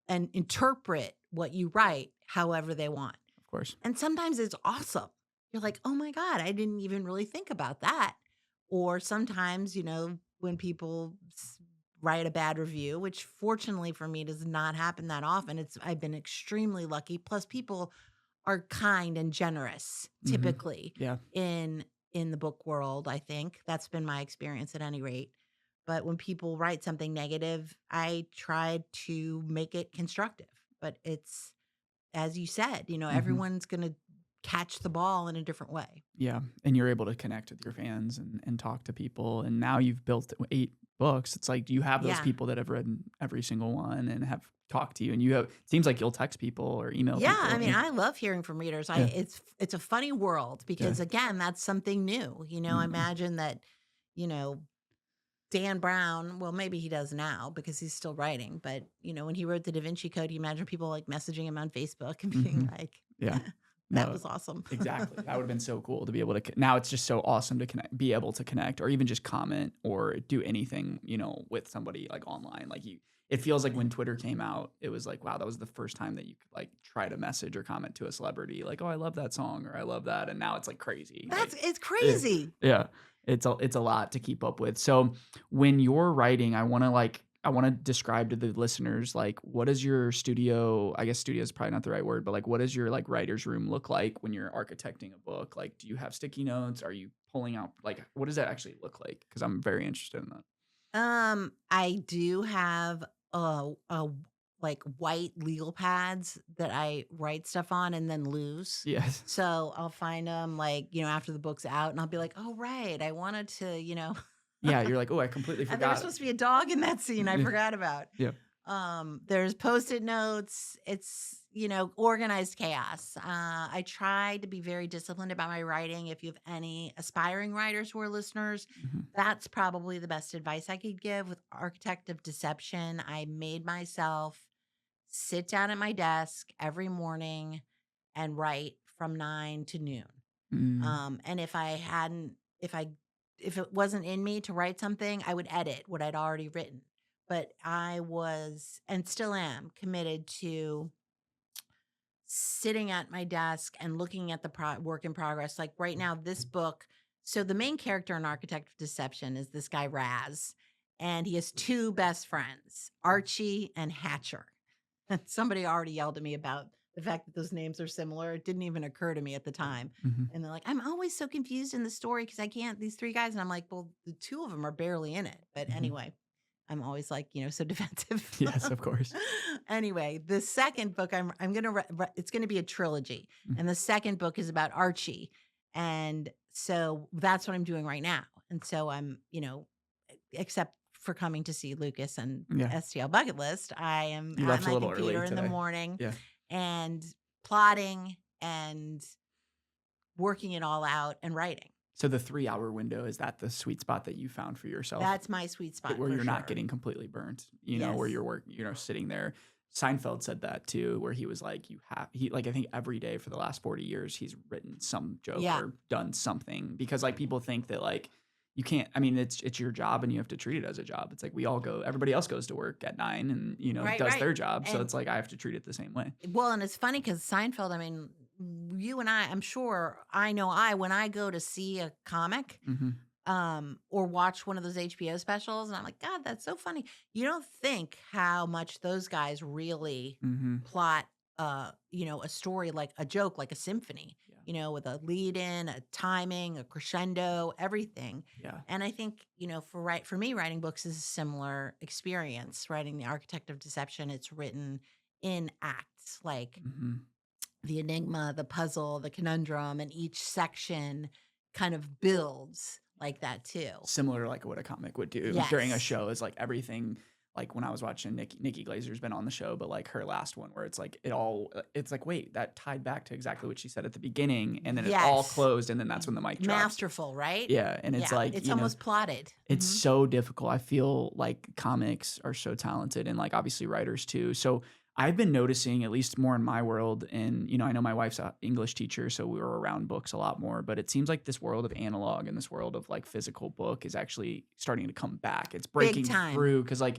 Speaker 1: and interpret what you write however they want.
Speaker 2: Of course.
Speaker 1: And sometimes it's awesome. You're like, oh my God, I didn't even really think about that. Or sometimes, when people write a bad review, which fortunately for me does not happen that often. I've been extremely lucky. Plus, people are kind and generous
Speaker 2: Hmm.
Speaker 1: typically
Speaker 2: Yeah.
Speaker 1: in the book world. I think that's been my experience at any rate. But when people write something negative, I try to make it constructive. But it's, as you said,
Speaker 2: Hmm.
Speaker 1: everyone's going to catch the ball in a different way.
Speaker 2: Yeah. And you're able to connect with your fans and talk to people. And now you've built 8 books. It's like, you have those
Speaker 1: Yeah.
Speaker 2: people that have read every single one and have talked to you. And it seems like you'll text people or email
Speaker 1: Yeah,
Speaker 2: people.
Speaker 1: I mean, I love hearing from readers.
Speaker 2: Yeah.
Speaker 1: It's a funny world because again, that's something new. I
Speaker 2: Mhm.
Speaker 1: imagine that, you know, Dan Brown, well, maybe he does now because he's still writing, but when he wrote the Da Vinci Code, you imagine people like messaging him on Facebook and being
Speaker 2: Mhm.
Speaker 1: like,
Speaker 2: Yeah.
Speaker 1: that
Speaker 2: No,
Speaker 1: was awesome.
Speaker 2: exactly. That would have been so cool to be able to. Now it's just so awesome to be able to connect, or even just comment or do anything, with somebody like online. Like it feels like when Twitter came out, it was like, wow, that was the first time that you could like try to message or comment to a celebrity, like, oh, I love that song, or I love that, and now it's like crazy.
Speaker 1: It's
Speaker 2: Yeah.
Speaker 1: crazy.
Speaker 2: Yeah. It's a lot to keep up with. So when you're writing, I want to describe to the listeners, like, what is your studio? I guess studio is probably not the right word, but like, what does your like writer's room look like when you're architecting a book? Like, do you have sticky notes? Are you pulling out, like, what does that actually look like? Because I'm very interested in that.
Speaker 1: I do have like white legal pads that I write stuff on and then lose.
Speaker 2: Yes.
Speaker 1: So I'll find them like, after the book's out and I'll be like, oh, right. I wanted to,
Speaker 2: Yeah. You're like, oh, I completely
Speaker 1: and there was
Speaker 2: forgot.
Speaker 1: supposed to be a dog in that scene I
Speaker 2: Yeah.
Speaker 1: forgot about.
Speaker 2: Yeah.
Speaker 1: There's post-it notes. It's, organized chaos. I try to be very disciplined about my writing. If you have any aspiring writers who are listeners,
Speaker 2: Mhm.
Speaker 1: that's probably the best advice I could give with Architect of Deception. I made myself sit down at my desk every morning and write from 9 to noon.
Speaker 2: Mm.
Speaker 1: And if I if it wasn't in me to write something, I would edit what I'd already written. But I was, and still am, committed to sitting at my desk and looking at the work in progress. Like right now, this book. So the main character in Architect of Deception is this guy Raz, and he has two best friends, Archie and Hatcher. Somebody already yelled at me about the fact that those names are similar. It didn't even occur to me at the time.
Speaker 2: Mhm.
Speaker 1: And they're like, I'm always so confused in the story because I can't, these three guys. And I'm like, well, the two of them are barely in it. But
Speaker 2: Mhm.
Speaker 1: anyway, I'm always like, so defensive.
Speaker 2: Yes, of course.
Speaker 1: Anyway, the second book I'm going to it's going to be a trilogy.
Speaker 2: Mhm.
Speaker 1: And the second book is about Archie. And so that's what I'm doing right now. And so I'm, except for coming to see Lucas and
Speaker 2: Yeah.
Speaker 1: STL Bucket List, I am
Speaker 2: You
Speaker 1: at
Speaker 2: left a
Speaker 1: my
Speaker 2: little early
Speaker 1: computer in the
Speaker 2: today.
Speaker 1: morning
Speaker 2: Yeah.
Speaker 1: and plotting and working it all out and writing.
Speaker 2: So the 3-hour window, is that the sweet spot that you found for yourself?
Speaker 1: That's my sweet spot
Speaker 2: where
Speaker 1: for
Speaker 2: you're not
Speaker 1: sure.
Speaker 2: getting completely burnt, where
Speaker 1: Yes.
Speaker 2: you're sitting there. Seinfeld said that too, where he was like, I think every day for the last 40 years, he's written some joke
Speaker 1: Yeah.
Speaker 2: or done something, because like people think that like you can't, I mean, it's your job and you have to treat it as a job. It's like everybody else goes to work at 9 and,
Speaker 1: Right,
Speaker 2: does
Speaker 1: right.
Speaker 2: their job. So
Speaker 1: And-
Speaker 2: it's like, I have to treat it the same way.
Speaker 1: Well, and it's funny because Seinfeld, I mean, you and I'm sure when I go to see a comic,
Speaker 2: Mm-hmm.
Speaker 1: or watch one of those HBO specials, and I'm like, God, that's so funny. You don't think how much those guys really
Speaker 2: Mm-hmm.
Speaker 1: plot, a story, like a joke, like a symphony,
Speaker 2: Yeah.
Speaker 1: with a lead in, a timing, a crescendo, everything.
Speaker 2: Yeah.
Speaker 1: And I think, for me, writing books is a similar experience. Writing The Architect of Deception, it's written in acts, like
Speaker 2: Mm-hmm.
Speaker 1: the enigma, the puzzle, the conundrum, and each section kind of builds like that too.
Speaker 2: Similar to like what a comic would do during a
Speaker 1: Yes.
Speaker 2: show, is like everything. Like when I was watching Nikki Glazer's been on the show, but like her last one where it's like it's like, wait, that tied back to exactly what she said at the beginning, and then it all
Speaker 1: Yes.
Speaker 2: closed, and then that's when the mic drops.
Speaker 1: Masterful, right?
Speaker 2: Yeah, and it's
Speaker 1: Yeah,
Speaker 2: like,
Speaker 1: it's almost plotted.
Speaker 2: it's
Speaker 1: Mhm.
Speaker 2: so difficult. I feel like comics are so talented, and like obviously writers too. So I've been noticing, at least more in my world, and I know my wife's an English teacher, so we were around books a lot more, but it seems like this world of analog and this world of like physical book is actually starting to come back. It's breaking
Speaker 1: time.
Speaker 2: through, because like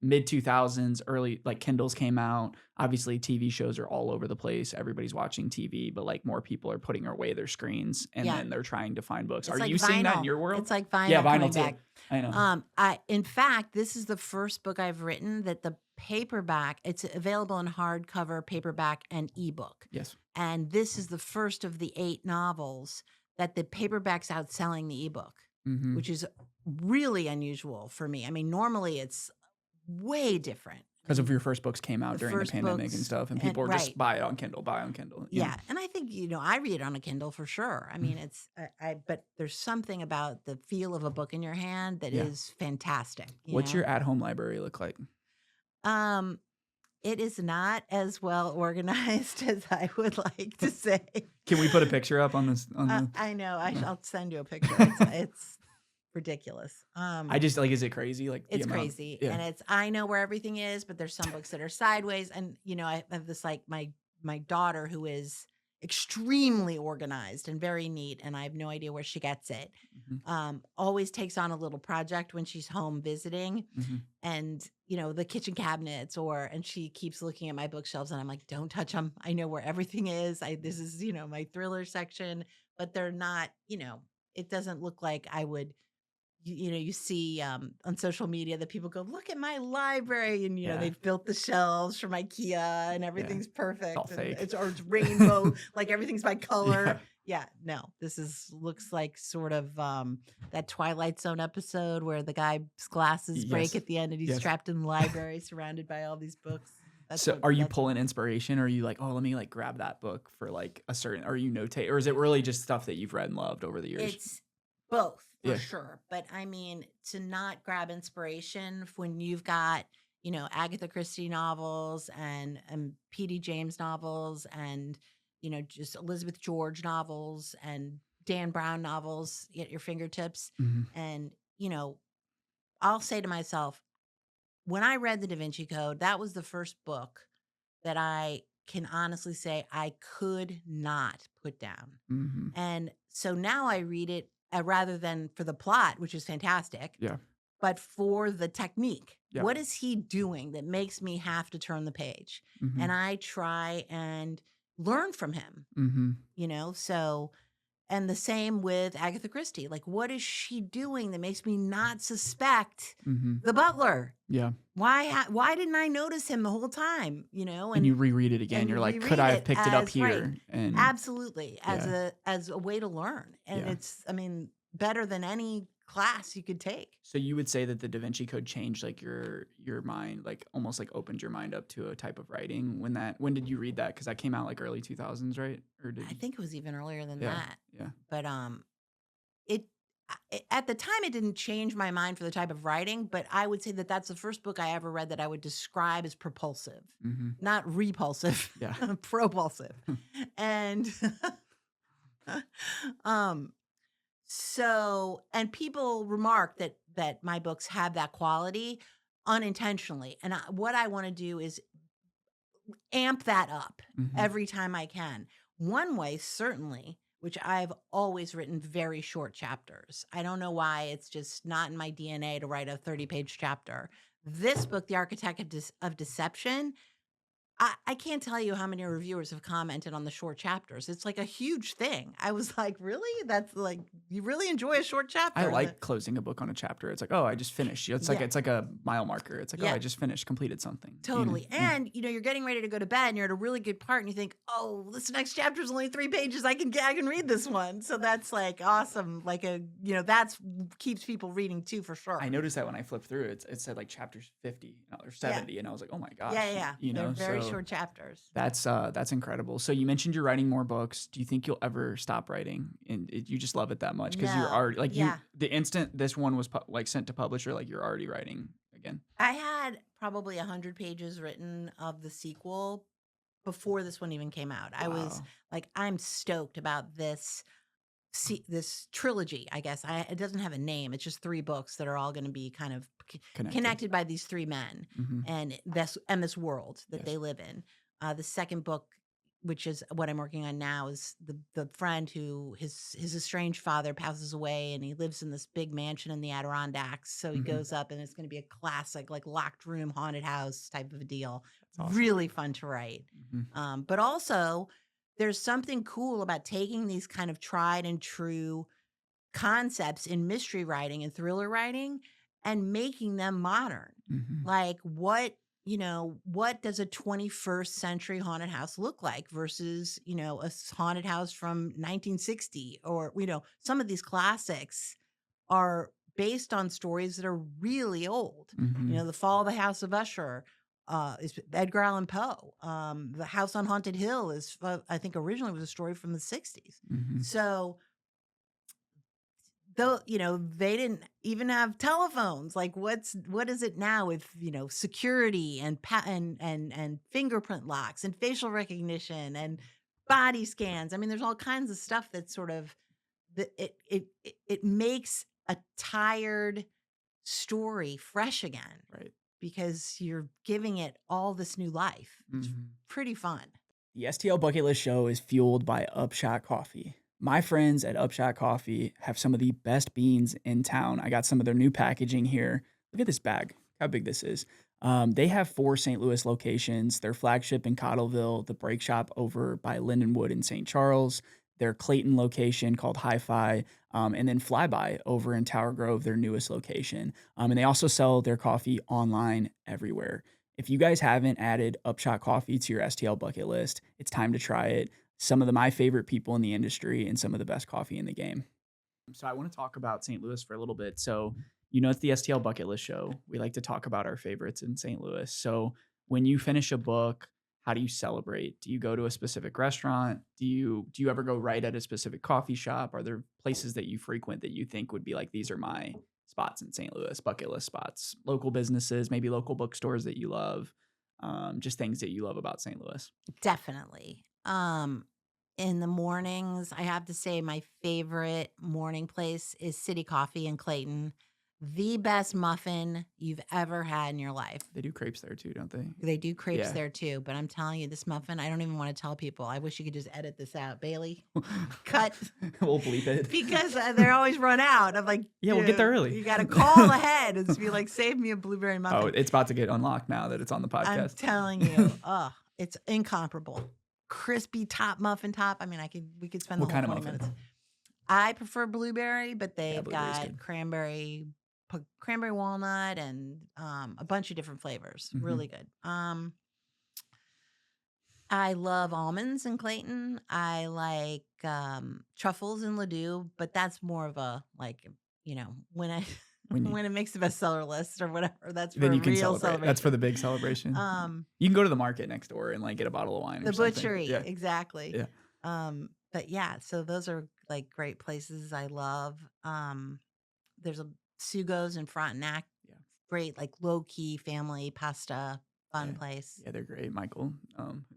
Speaker 2: mid 2000s, early, like Kindles came out. Obviously TV shows are all over the place. Everybody's watching TV, but like more people are putting away their screens, and
Speaker 1: Yeah.
Speaker 2: then they're trying to find books.
Speaker 1: It's
Speaker 2: Are
Speaker 1: like
Speaker 2: you seeing that in
Speaker 1: vinyl.
Speaker 2: your world?
Speaker 1: It's like vinyl.
Speaker 2: Yeah, vinyl
Speaker 1: coming
Speaker 2: too.
Speaker 1: back.
Speaker 2: I know.
Speaker 1: In fact, this is the first book I've written that the paperback, it's available in hardcover, paperback, and ebook.
Speaker 2: Yes.
Speaker 1: And this is the first of the 8 novels that the paperback's outselling the ebook,
Speaker 2: Mm-hmm.
Speaker 1: which is really unusual for me. I mean, normally it's way different.
Speaker 2: Because of your first books came out
Speaker 1: The
Speaker 2: during the
Speaker 1: first
Speaker 2: pandemic
Speaker 1: books,
Speaker 2: and stuff, and
Speaker 1: and-
Speaker 2: people were just
Speaker 1: right.
Speaker 2: buy it on Kindle, buy on Kindle.
Speaker 1: Yeah. And I think, I read it on a Kindle for sure. I mean, it's, but there's something about the feel of a book in your hand that
Speaker 2: Yeah.
Speaker 1: is fantastic.
Speaker 2: What's your at-home library look like?
Speaker 1: It is not as well organized as I would like to say.
Speaker 2: Can we put a picture up on this?
Speaker 1: I know. I'll send you a picture. It's ridiculous.
Speaker 2: I just like, is it crazy? Like the
Speaker 1: It's
Speaker 2: amount-
Speaker 1: crazy.
Speaker 2: Yeah.
Speaker 1: And I know where everything is, but there's some books that are sideways. And, I have this, like my daughter, who is extremely organized and very neat, and I have no idea where she gets it.
Speaker 2: Mhm.
Speaker 1: Always takes on a little project when she's home visiting,
Speaker 2: Mhm.
Speaker 1: and, the kitchen cabinets, and she keeps looking at my bookshelves, and I'm like, don't touch them. I know where everything is. This is, my thriller section, but they're not, it doesn't look like I would. You see on social media that people go, look at my library, and
Speaker 2: Yeah.
Speaker 1: they've built the shelves from IKEA, and everything's perfect.
Speaker 2: all
Speaker 1: and
Speaker 2: fake.
Speaker 1: It's rainbow, like everything's by color.
Speaker 2: Yeah.
Speaker 1: Yeah, no, this looks like sort of that Twilight Zone episode where the guy's glasses break
Speaker 2: Yes.
Speaker 1: at the end, and he's
Speaker 2: Yes.
Speaker 1: trapped in the library surrounded by all these books.
Speaker 2: So are you pulling inspiration, or are you like, oh, let me like grab that book for like a certain, are you notate, or is it really just stuff that you've read and loved over the years?
Speaker 1: It's both, for
Speaker 2: Yeah.
Speaker 1: sure. But I mean, to not grab inspiration when you've got, Agatha Christie novels and P.D. James novels and, just Elizabeth George novels and Dan Brown novels at your fingertips.
Speaker 2: Mhm.
Speaker 1: And, I'll say to myself, when I read The Da Vinci Code, that was the first book that I can honestly say I could not put down.
Speaker 2: Mhm.
Speaker 1: And so now I read it rather than for the plot, which is fantastic,
Speaker 2: Yeah.
Speaker 1: but for the technique.
Speaker 2: Yeah.
Speaker 1: What is he doing that makes me have to turn the page?
Speaker 2: Mm-hmm.
Speaker 1: And I try and learn from him,
Speaker 2: Mm-hmm.
Speaker 1: so, and the same with Agatha Christie. Like, what is she doing that makes me not suspect
Speaker 2: Mm-hmm.
Speaker 1: the butler?
Speaker 2: Yeah.
Speaker 1: Why didn't I notice him the whole time?
Speaker 2: And you reread it again.
Speaker 1: and
Speaker 2: You're
Speaker 1: you
Speaker 2: like, could
Speaker 1: reread
Speaker 2: I have
Speaker 1: it
Speaker 2: picked it up
Speaker 1: as right.
Speaker 2: here? And
Speaker 1: Absolutely,
Speaker 2: yeah.
Speaker 1: as a way to learn. And
Speaker 2: Yeah.
Speaker 1: it's, better than any class you could take.
Speaker 2: So you would say that the Da Vinci Code changed like your mind, like almost like opened your mind up to a type of writing when did you read that? Because that came out like early 2000s, right? Or did
Speaker 1: I
Speaker 2: you?
Speaker 1: think it was even earlier than
Speaker 2: Yeah.
Speaker 1: that.
Speaker 2: Yeah.
Speaker 1: But it at the time it didn't change my mind for the type of writing, but I would say that that's the first book I ever read that I would describe as propulsive,
Speaker 2: Mm-hmm.
Speaker 1: not repulsive,
Speaker 2: Yeah.
Speaker 1: propulsive. And so, and people remark that my books have that quality unintentionally. And what I want to do is amp that up
Speaker 2: Mm-hmm.
Speaker 1: every time I can. One way, certainly, which I've always written very short chapters. I don't know why, it's just not in my DNA to write a 30-page chapter. This book, The Architect of Deception, I can't tell you how many reviewers have commented on the short chapters. It's like a huge thing. I was like, really? That's like, you really enjoy a short chapter?
Speaker 2: I
Speaker 1: And
Speaker 2: like closing a book on a chapter. It's like, oh, I just finished. It's like
Speaker 1: Yeah.
Speaker 2: it's like a mile marker. It's like, oh,
Speaker 1: Yeah.
Speaker 2: I just finished, completed something.
Speaker 1: Totally.
Speaker 2: Yeah.
Speaker 1: And you're getting ready to go to bed and you're at a really good part and you think, oh, this next chapter is only 3 pages. I can read this one. So that's like awesome. Like that's keeps people reading too, for sure.
Speaker 2: I noticed that when I flipped through it said like chapters 50 or 70, and I was like, oh my gosh.
Speaker 1: Yeah. They're very short chapters.
Speaker 2: That's incredible. So you mentioned you're writing more books. Do you think you'll ever stop writing? And you just love it that much because you're
Speaker 1: No.
Speaker 2: already like
Speaker 1: Yeah.
Speaker 2: the instant this one was sent to publisher, like you're already writing again.
Speaker 1: I had probably 100 pages written of the sequel before this one even came out. I was
Speaker 2: Wow.
Speaker 1: like, I'm stoked about this trilogy, I guess. It doesn't have a name. It's just 3 books that are all going to be kind of connected by these 3 men
Speaker 2: Mm-hmm.
Speaker 1: and this world that
Speaker 2: Yes.
Speaker 1: they live in. The second book, which is what I'm working on now, is the friend who his estranged father passes away and he lives in this big mansion in the Adirondacks. So he
Speaker 2: Mhm.
Speaker 1: goes up and it's going to be a classic, like locked room, haunted house type of a deal.
Speaker 2: That's awesome.
Speaker 1: Really fun to write.
Speaker 2: Mm-hmm.
Speaker 1: But also there's something cool about taking these kind of tried and true concepts in mystery writing and thriller writing and making them modern.
Speaker 2: Mm-hmm.
Speaker 1: Like what does a 21st century haunted house look like versus, a haunted house from 1960, or, some of these classics are based on stories that are really old.
Speaker 2: Mm-hmm.
Speaker 1: The Fall of the House of Usher is Edgar Allan Poe. The House on Haunted Hill is, I think originally was a story from the 60s.
Speaker 2: Mm-hmm.
Speaker 1: So though, they didn't even have telephones. Like what is it now with, security and and fingerprint locks and facial recognition and body scans. I mean, there's all kinds of stuff that sort of it makes a tired story fresh again.
Speaker 2: Right.
Speaker 1: Because you're giving it all this new life. It's
Speaker 2: Mm-hmm.
Speaker 1: pretty fun.
Speaker 2: The STL Bucket List Show is fueled by Upshot Coffee. My friends at Upshot Coffee have some of the best beans in town. I got some of their new packaging here. Look at this bag, how big this is. They have 4 St. Louis locations. Their flagship in Cottleville, the break shop over by Lindenwood in St. Charles, their Clayton location called Hi-Fi, and then Flyby over in Tower Grove, their newest location. And they also sell their coffee online everywhere. If you guys haven't added Upshot Coffee to your STL bucket list, it's time to try it. Some of my favorite people in the industry and some of the best coffee in the game. So I want to talk about St. Louis for a little bit. So, it's the STL Bucket List Show. We like to talk about our favorites in St. Louis. So when you finish a book, how do you celebrate? Do you go to a specific restaurant? Do you ever go right at a specific coffee shop? Are there places that you frequent that you think would be like, these are my spots in St. Louis, bucket list spots, local businesses, maybe local bookstores that you love, just things that you love about St. Louis?
Speaker 1: Definitely. In the mornings, I have to say my favorite morning place is City Coffee in Clayton. the best muffin you've ever had in your life.
Speaker 2: They do crepes there too, don't they?
Speaker 1: They do crepes
Speaker 2: Yeah.
Speaker 1: there too, but I'm telling you, this muffin, I don't even want to tell people. I wish you could just edit this out. Bailey, cut.
Speaker 2: We'll bleep it.
Speaker 1: Because they're always run out. I'm like,
Speaker 2: Yeah, we'll get there early.
Speaker 1: You got to call ahead and just be like, save me a blueberry muffin.
Speaker 2: Oh, it's about to get unlocked now that it's on the
Speaker 1: I'm
Speaker 2: podcast.
Speaker 1: telling you, it's incomparable. Crispy top muffin top. I mean, we could spend the
Speaker 2: What
Speaker 1: whole
Speaker 2: kind of
Speaker 1: 20
Speaker 2: muffin?
Speaker 1: minutes. I prefer blueberry, but they've
Speaker 2: blueberry's
Speaker 1: got
Speaker 2: good.
Speaker 1: cranberry walnut and a bunch of different flavors.
Speaker 2: Mhm.
Speaker 1: Really good. I love almonds in Clayton. I like truffles in Ladue, but that's more of a when I
Speaker 2: When you-
Speaker 1: when it makes the bestseller list or whatever. That's for
Speaker 2: Then
Speaker 1: a
Speaker 2: you can
Speaker 1: real
Speaker 2: celebrate.
Speaker 1: celebration.
Speaker 2: That's for the big celebration. You can go to the market next door and like get a bottle of wine.
Speaker 1: The
Speaker 2: or something.
Speaker 1: butchery,
Speaker 2: Yeah.
Speaker 1: exactly.
Speaker 2: Yeah.
Speaker 1: But yeah, so those are like great places I love. There's a Sugo's in Frontenac.
Speaker 2: Yeah.
Speaker 1: Great, like low key family pasta, fun
Speaker 2: Yeah.
Speaker 1: place.
Speaker 2: Yeah, they're great, Michael.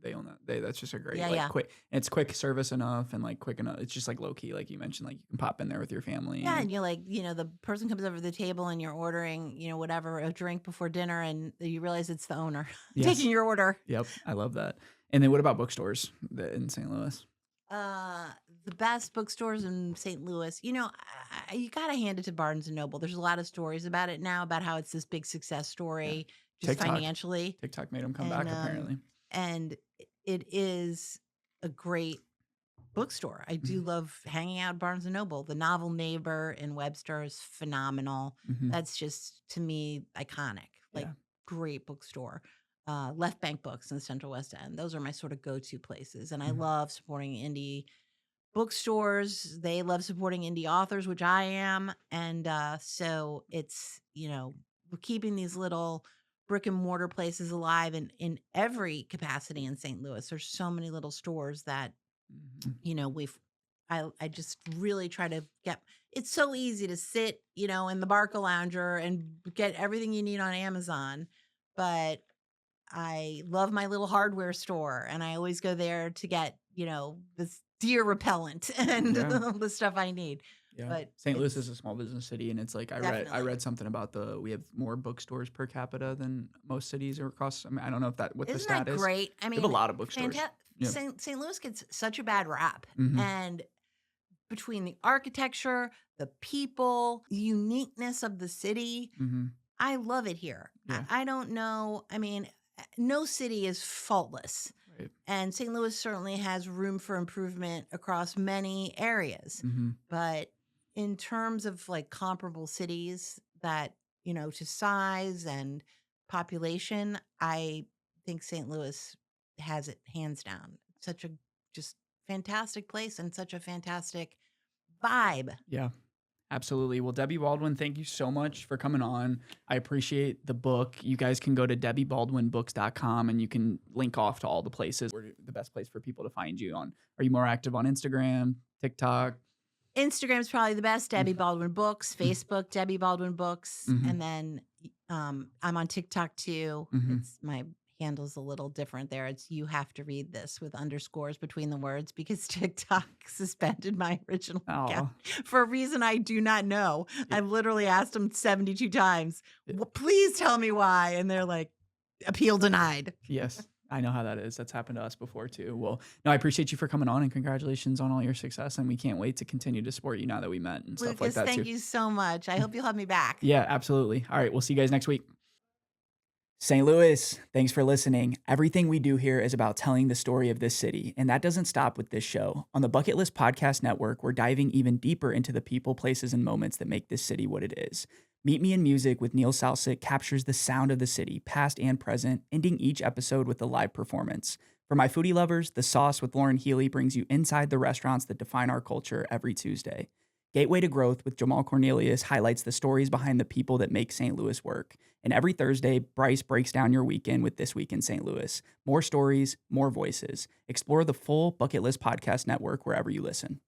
Speaker 2: They own that. That's just a great,
Speaker 1: Yeah,
Speaker 2: like,
Speaker 1: yeah.
Speaker 2: quick. It's quick service enough and like quick enough. It's just like low key, like you mentioned. Like you can pop in there with your family.
Speaker 1: Yeah, and you're like, the person comes over to the table and you're ordering, whatever, a drink before dinner, and you realize it's the owner
Speaker 2: Yes.
Speaker 1: taking your order.
Speaker 2: Yep, I love that. And then what about bookstores in St. Louis?
Speaker 1: The best bookstores in St. Louis, you got to hand it to Barnes and Noble. There's a lot of stories about it now, about how it's this big success story, just
Speaker 2: TikTok.
Speaker 1: financially.
Speaker 2: TikTok made them come back apparently.
Speaker 1: And it is a great bookstore. I do love hanging out at Barnes and Noble. The Novel Neighbor in Webster is phenomenal.
Speaker 2: Mhm.
Speaker 1: That's just, to me, iconic. Like,
Speaker 2: Yeah.
Speaker 1: great bookstore. Left Bank Books in the Central West End. Those are my sort of go-to places. And I
Speaker 2: Mhm.
Speaker 1: love supporting indie bookstores. They love supporting indie authors, which I am. And so it's, we're keeping these little brick and mortar places alive in every capacity in St. Louis. There's so many little stores that,
Speaker 2: Mhm.
Speaker 1: I just really try to get, it's so easy to sit, in the Barca Lounger and get everything you need on Amazon. But I love my little hardware store, and I always go there to get, this deer repellent and
Speaker 2: Yeah.
Speaker 1: the stuff I need.
Speaker 2: Yeah.
Speaker 1: But
Speaker 2: St. Louis
Speaker 1: it's-
Speaker 2: is a small business city, and it's like I
Speaker 1: Definitely.
Speaker 2: read something about we have more bookstores per capita than most cities across. I mean, I don't know what the
Speaker 1: Isn't
Speaker 2: stat
Speaker 1: that
Speaker 2: is.
Speaker 1: great? I
Speaker 2: We
Speaker 1: mean,
Speaker 2: have a lot of bookstores. Yeah.
Speaker 1: St. Louis gets such a bad rap.
Speaker 2: Mhm.
Speaker 1: And between the architecture, the people, the uniqueness of the city,
Speaker 2: Mhm.
Speaker 1: I love it here.
Speaker 2: Yeah.
Speaker 1: I don't know. I mean, no city is faultless.
Speaker 2: Right.
Speaker 1: And St. Louis certainly has room for improvement across many areas.
Speaker 2: Mhm.
Speaker 1: But in terms of like comparable cities that, to size and population, I think St. Louis has it hands down. Such a just fantastic place and such a fantastic vibe.
Speaker 2: Yeah. Absolutely. Well, Debbie Baldwin, thank you so much for coming on. I appreciate the book. You guys can go to debbiebaldwinbooks.com and you can link off to all the places. Where the best place for people to find you on. Are you more active on Instagram, TikTok?
Speaker 1: Instagram's probably the best, Debbie Baldwin Books. Facebook, Debbie Baldwin Books.
Speaker 2: Mhm.
Speaker 1: And then I'm on TikTok too.
Speaker 2: Mhm.
Speaker 1: It's my handle's a little different there. It's you have to read this with underscores between the words because TikTok suspended my original account for a reason I do not know. I've literally asked them 72 times, please tell me why. And they're like, appeal denied.
Speaker 2: Yes, I know how that is. That's happened to us before too. Well, no, I appreciate you for coming on and congratulations on all your success. And we can't wait to continue to support you now that we met and stuff like
Speaker 1: Lucas,
Speaker 2: that
Speaker 1: thank
Speaker 2: too.
Speaker 1: you so much. I hope you'll have me back.
Speaker 2: Yeah, absolutely. All right, we'll see you guys next week. St. Louis, thanks for listening. Everything we do here is about telling the story of this city, and that doesn't stop with this show. On the Bucket List Podcast Network, we're diving even deeper into the people, places, and moments that make this city what it is. Meet Me in Music with Neil Salsic captures the sound of the city, past and present, ending each episode with a live performance. For my foodie lovers, The Sauce with Lauren Healy brings you inside the restaurants that define our culture every Tuesday. Gateway to Growth with Jamal Cornelius highlights the stories behind the people that make St. Louis work. And every Thursday, Bryce breaks down your weekend with This Week in St. Louis. More stories, more voices. Explore the full Bucket List Podcast Network wherever you listen.